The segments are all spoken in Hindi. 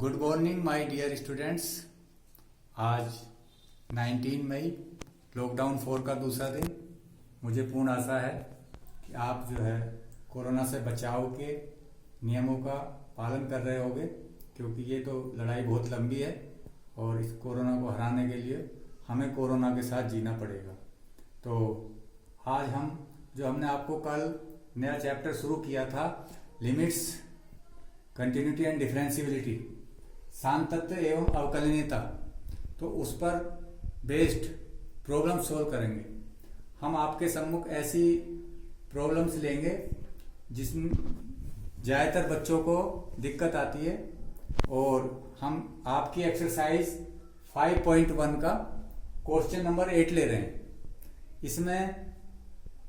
Good morning my dear students. आज 19 मई लॉकडाउन 4 का दूसरा दिन। मुझे पूर्ण आशा है कि आप जो है कोरोना से बचाव के नियमों का पालन कर रहे होंगे, क्योंकि ये तो लड़ाई बहुत लंबी है और इस कोरोना को हराने के लिए हमें कोरोना के साथ जीना पड़ेगा। तो आज हमने आपको कल नया चैप्टर शुरू किया था, लिमिट्स, कंटिन्यूटी एंड डिफरेंशियबिलिटी, सांतत्य एवं अवकलनीयता, तो उस पर बेस्ड प्रॉब्लम सोल्व करेंगे। हम आपके सम्मुख ऐसी प्रॉब्लम्स लेंगे जिसमें ज़्यादातर बच्चों को दिक्कत आती है, और हम आपकी एक्सरसाइज 5.1 का क्वेश्चन नंबर 8 ले रहे हैं। इसमें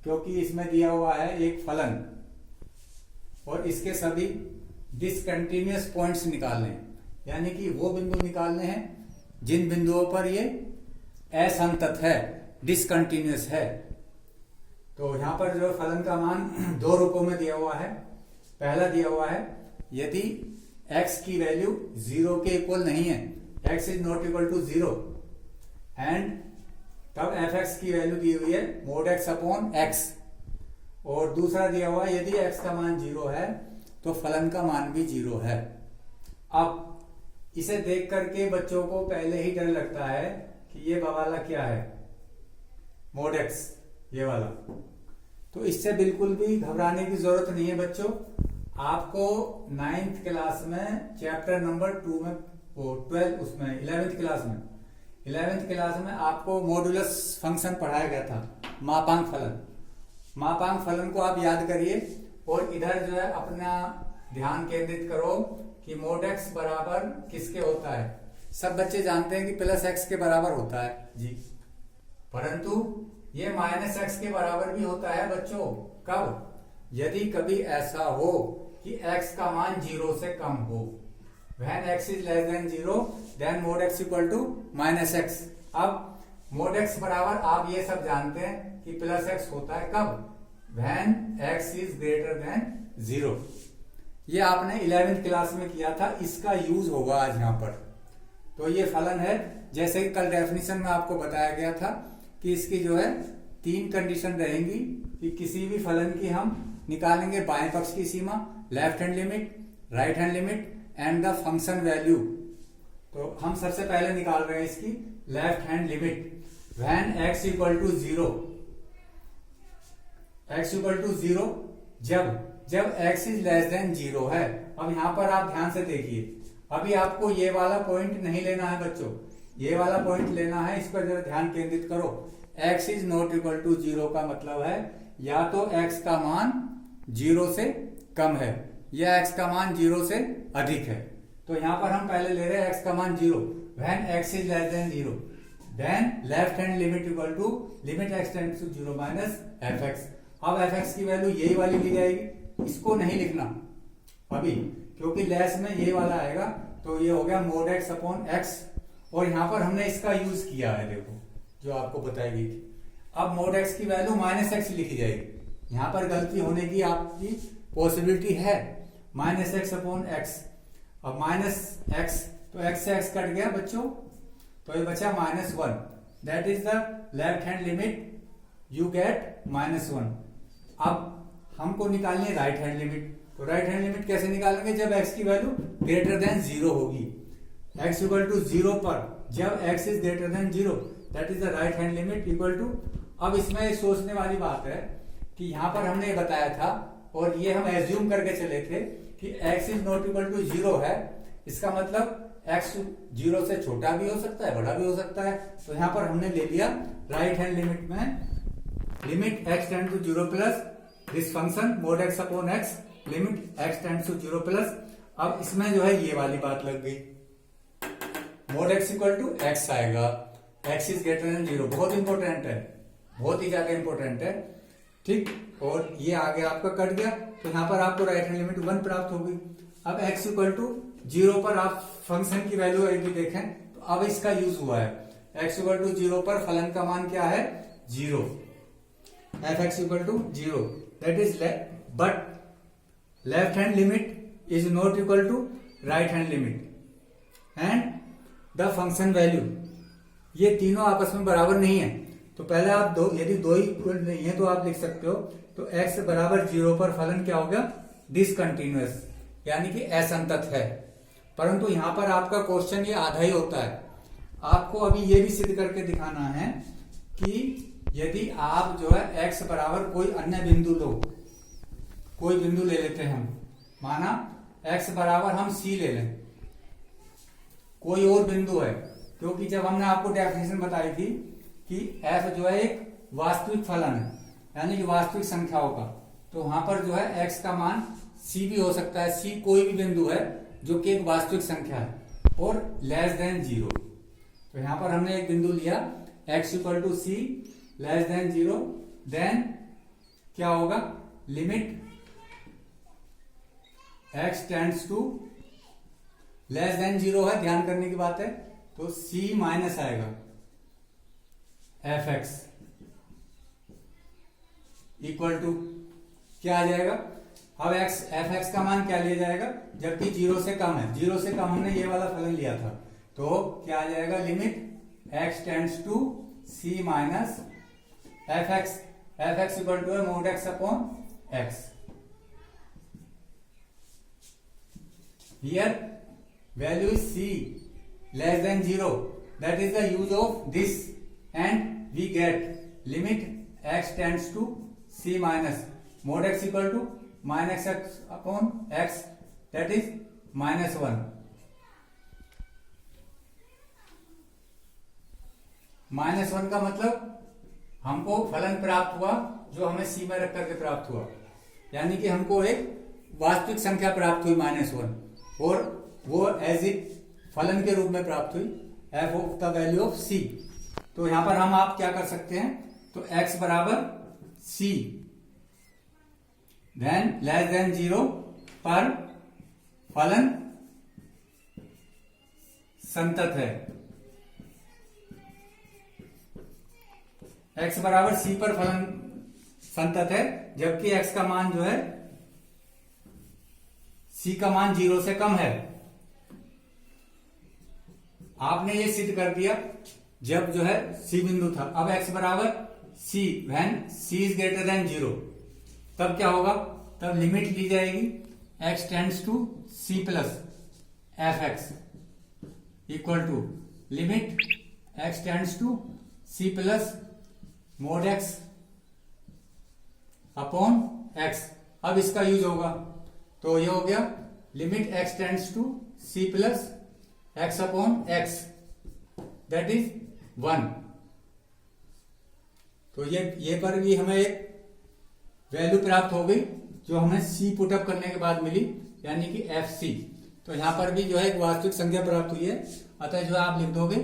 क्योंकि इसमें दिया हुआ है एक फलन और इसके सभी डिसकंटिन्यूअस पॉइंट्स निकालने हैं, यानी कि वो बिंदु निकालने हैं जिन बिंदुओं पर ये असंतत है, डिसकंटिन्यूअस है। तो यहां पर जो फलन का मान दो रूपों में दिया हुआ है। पहला दिया हुआ है यदि x की वैल्यू 0 के इक्वल नहीं है, x is not equal to 0, and तब fx की वैल्यू दी हुई है mod x अपॉन x। और दूसरा दिया हुआ है यदि x का मान 0 है तो फलन का मान भी 0 है। अब इसे देख करके बच्चों को पहले ही डर लगता है कि ये वाला क्या है, mod x, ये वाला। तो इससे बिल्कुल भी घबराने की जरूरत नहीं है बच्चों। आपको 9th क्लास में चैप्टर नंबर 2 में, 11th क्लास में आपको मॉडुलस फंक्शन पढ़ाया गया था, मापांक फलन। मापांक फलन को आप याद करिए और इधर जो है अपना ध्यान केंद्रित करो कि mod x बराबर किसके होता है। सब बच्चे जानते हैं कि प्लस x के बराबर होता है जी, परंतु ये माइनस x के बराबर भी होता है बच्चों। कब? यदि कभी ऐसा हो कि x का मान 0 से कम हो। When x is less than 0, then mod x equal to minus x। अब mod x बराबर आप ये सब जानते हैं कि प्लस x होता है कब? When x is greater than 0। ये आपने 11th क्लास में किया था, इसका यूज होगा आज यहाँ पर। तो ये फलन है, जैसे कि कल डेफिनेशन में आपको बताया गया था कि इसकी जो है 3 कंडीशन रहेंगी कि किसी भी फलन की हम निकालेंगे बाएं पक्ष की सीमा, left hand limit, right hand limit and the function value. तो हम सबसे पहले निकाल रहे हैं इसकी left hand limit. When x equal to 0, x equal to 0 जब x इज लेस देन 0 है। अब यहां पर आप ध्यान से देखिए, अभी आपको ये वाला पॉइंट नहीं लेना है बच्चों, ये वाला पॉइंट लेना है, इस पर जरा ध्यान केंद्रित करो। x is not equal to 0 का मतलब है या तो x का मान 0 से कम है या x का मान 0 से अधिक है। तो यहां पर हम पहले ले रहे हैं x का मान 0। When x is less than 0, then left hand limit equal to limit x tends to 0 minus fx। अब fx की वैल्यू यही वाली ली जाएगी, इसको नहीं लिखना अभी, क्योंकि लेस में ये वाला आएगा। तो ये हो गया mod x अपॉन x, और यहां पर हमने इसका यूज किया है, देखो जो आपको बताई गई थी। अब mod x की वैल्यू माइनस x लिखी जाएगी। यहां पर गलती होने की आपकी पॉसिबिलिटी है, माइनस x अपॉन x। अब माइनस x, तो x से x कट गया बच्चों, तो ये बचा -1। That is the left hand limit, you get -1। अब हमको निकालनी है राइट हैंड लिमिट। तो राइट हैंड लिमिट कैसे निकालेंगे? जब x की वैल्यू ग्रेटर देन 0 होगी। x इक्वल टू 0 पर जब x is greater than 0, that is the right hand limit equal to. अब इसमें सोचने वाली बात है कि यहां पर हमने ये बताया था और ये हम एज्यूम करके चले थे कि x is not equal to 0 है। इसका मतलब x 0 से छोटा भी हो सकता है, बड़ा भी हो सकता है। तो यहां पर हमने ले लिया राइट हैंड लिमिट में limit x tend to 0 plus this function mod x upon x, limit x tends to 0 plus. अब इसमें जो है ये वाली बात लग गई, mod x equal to x आएगा, x इज ग्रेटर देन 0। बहुत इंपॉर्टेंट है, बहुत ही ज्यादा इंपॉर्टेंट है, ठीक। और ये आगे आपका कट गया, तो यहां पर आपको राइट हैंड लिमिट 1 प्राप्त होगी। अब x इक्वल टू 0 पर आप फंक्शन की वैल्यू यदि देखें तो अब इसका यूज हुआ है। x इक्वल टू 0 पर फलन का मान क्या है? 0। fx equal to 0, that is but left hand limit is not equal to right hand limit. And the function value, ये तीनों आपस में बराबर नहीं है। तो पहले आप यदि दो ही इक्वल नहीं है तो आप लिख सकते हो, तो x बराबर 0 पर फलन क्या हो गया, डिसकंटिन्यूअस, यानी कि असंतत है। परंतु यहां पर आपका क्वेश्चन ये आधा ही होता है। आपको अभी ये भी सिद्ध करके दिखाना है कि यदि आप जो है x बराबर कोई अन्य बिंदु लो, कोई बिंदु ले लेते हैं हम, माना x बराबर हम c ले लें, कोई और बिंदु है, क्योंकि जब हमने आपको डेफिनेशन बताई थी कि f जो है एक वास्तविक फलन है, यानी कि वास्तविक संख्याओं का, तो वहां पर जो है x का मान c भी हो सकता है। c कोई भी बिंदु है जो कि एक वास्तविक संख्या है और लेस देन 0। तो यहां पर हमने एक बिंदु लिया x equal to c less than 0, then क्या होगा, limit x tends to less than 0 है, ध्यान करने की बात है, तो c माइनस आएगा fx इक्वल टू क्या आ जाएगा, अब fx का मान क्या लिया जाएगा, जबकि 0 से कम है, 0 से कम हमने ये वाला फलन लिया था, तो क्या आ जाएगा, limit x tends to c minus fx equal to है mod x upon x। Here value is c less than 0, that is the use of this, and we get limit x tends to c minus mod x equal to minus x upon x, that is minus 1। Minus 1 का मतलब हमको फलन प्राप्त हुआ जो हमें सी में रख करके प्राप्त हुआ, यानी कि हमको एक वास्तविक संख्या प्राप्त हुई -1, और वो एज इट फलन के रूप में प्राप्त हुई f of the value of c। तो यहां पर हम आप क्या कर सकते हैं, तो x बराबर c देन लेस देन 0 पर फलन संतत है। x बराबर c पर फलन संतत है, जबकि x का मान जो है c का मान 0 से कम है। आपने ये सिद्ध कर दिया जब जो है c बिंदु था। अब x बराबर c when c is greater than 0, तब क्या होगा, तब लिमिट ली जाएगी x tends to c plus fx equal to limit x tends to c plus mod x upon x। अब इसका यूज होगा, तो ये हो गया limit x tends to c plus x upon x, that is 1। तो ये पर भी हमें एक वैल्यू प्राप्त हो गई जो हमें c पुटअप करने के बाद मिली, यानी कि fc। तो यहां पर भी जो है एक वास्तविक संख्या प्राप्त हुई है, अतः जो आप लिख दोगे,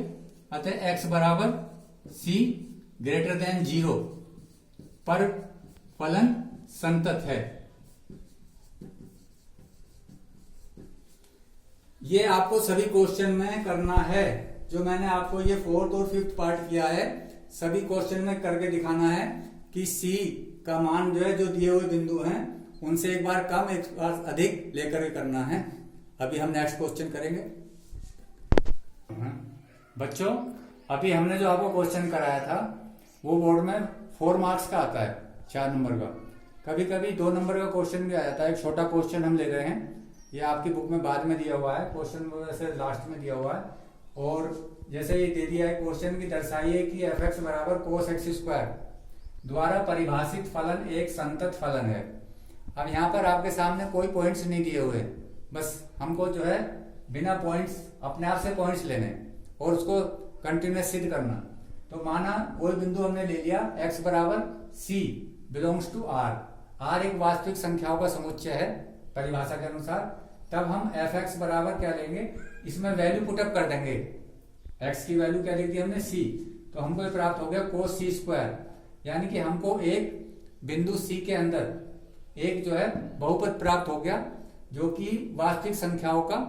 अतः x बराबर c ग्रेटर देन 0 पर फलन संतत है। ये आपको सभी क्वेश्चन में करना है, जो मैंने आपको ये 4th और 5th पार्ट किया है, सभी क्वेश्चन में करके दिखाना है कि c का मान जो है, जो दिए हुए बिंदु हैं उनसे एक बार कम एक बार अधिक लेकर के करना है। अभी हम नेक्स्ट क्वेश्चन करेंगे। बच्चों, अभी हमने जो आपको क्वेश्चन कराया था वो बोर्ड में 4 मार्क्स का आता है, 4 नंबर का। कभी कभी 2 नंबर का क्वेश्चन भी आ जाता है। एक छोटा क्वेश्चन हम ले रहे हैं, ये आपकी बुक में बाद में दिया हुआ है, क्वेश्चन वैसे लास्ट में दिया हुआ है। और जैसे ये दे दिया है क्वेश्चन की, दर्शाइए कि fx बराबर cos x स्क्वायर द्वारा परिभाषित फलन एक संतत फलन है। अब यहाँ पर आपके सामने कोई पॉइंट्स नहीं दिए हुए, बस हमको जो है बिना पॉइंट्स अपने आप से पॉइंट्स लेने और उसको कंटिन्यूस सिद्ध करना। तो माना कोई बिंदु हमने ले लिया x बराबर c belongs to r, r एक वास्तविक संख्याओं का समुच्चय है परिभाषा के अनुसार। तब हम fx बराबर क्या लेंगे, इसमें वैल्यू पुटअप कर देंगे, x की वैल्यू क्या लिख दी हमने c, तो हमको ये प्राप्त हो गया cos c स्क्वायर, यानी कि हमको एक बिंदु c के अंदर एक जो है बहुपद प्राप्त हो गया जो कि वास्तविक संख्याओं का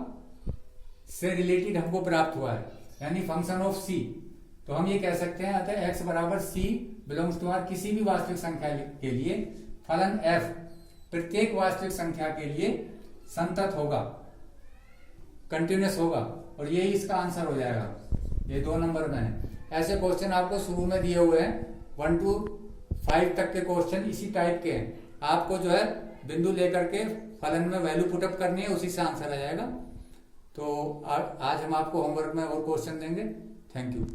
से रिलेटेड हमको प्राप्त हुआ है, यानी फंक्शन ऑफ c। तो हम ये कह सकते हैं अतः x बराबर c बिलोंग्स टू r, किसी भी वास्तविक संख्या के लिए फलन f प्रत्येक वास्तविक संख्या के लिए संतत होगा। कंटिन्यूस होगा और यही इसका आंसर हो जाएगा। ये 2 नंबर में है। ऐसे क्वेश्चन आपको शुरू में दिए हुए हैं, 1 to 5 तक के क्वेश्चन इसी टाइप के हैं। आपको जो है बिंदु लेकर के फलन में वैल्यू पुटअप करनी है, उसी से आंसर आ जाएगा। तो आज हम आपको होमवर्क में और क्वेश्चन देंगे। Thank you.